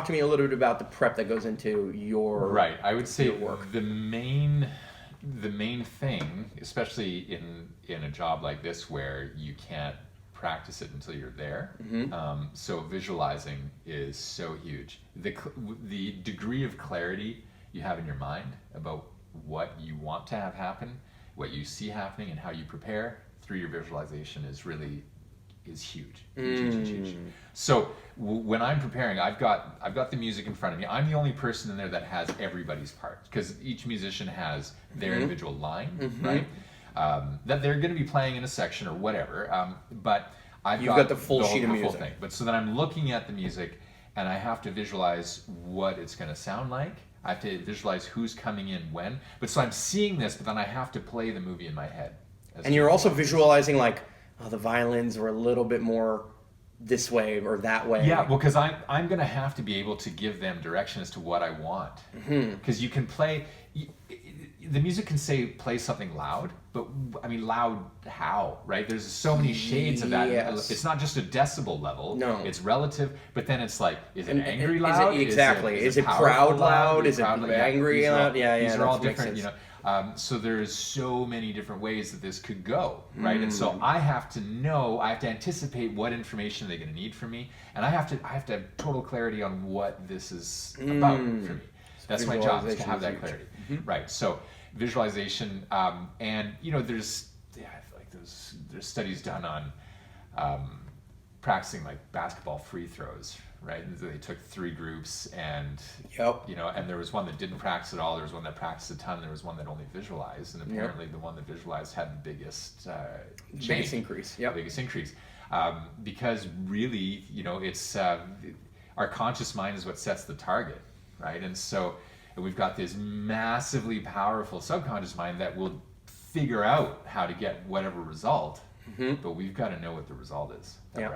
to me a little bit about the prep that goes into your Right. I would say your work. the main thing, especially in a job like this where you can't practice it until you're there. So visualizing is so huge. The degree of clarity you have in your mind about what you want to have happen, what you see happening, and how you prepare through your visualization is huge. Huge. So when I'm preparing, I've got the music in front of me. I'm the only person in there that has everybody's part, because each musician has their individual line, right? That they're going to be playing in a section or whatever. But You've got the full sheet of the full music. thing. But so then I'm looking at the music, and I have to visualize what it's going to sound like. I have to visualize who's coming in when. But so I'm seeing this, but then I have to play the movie in my head. And you're also visualizing like, oh, the violins were a little bit more this way or that way. Yeah, well, because I'm going to have to be able to give them direction as to what I want. Because you can play, the music can say play something loud, but I mean loud how, right? There's so many shades of that. Yes. It's not just a decibel level. No. It's relative, but then it's like, is it angry Is loud? it, exactly. Is it powerful proud loud? Is it proud loud? angry loud? Yeah, These are all that makes different, sense. so there's so many different ways that this could go, right? And so I have to anticipate what information they're going to need from me, and I have to have total clarity on what this is about for me. That's my job, is to have that clarity, right? So visualization, and there's studies done on practicing like basketball free throws, right? And they took 3 groups, and and there was one that didn't practice at all. There was one that practiced a ton. There was one that only visualized, and apparently the one that visualized had the biggest biggest increase. The biggest increase, because really, it's our conscious mind is what sets the target, right? And so we've got this massively powerful subconscious mind that will figure out how to get whatever result, but we've got to know what the result is that we're after.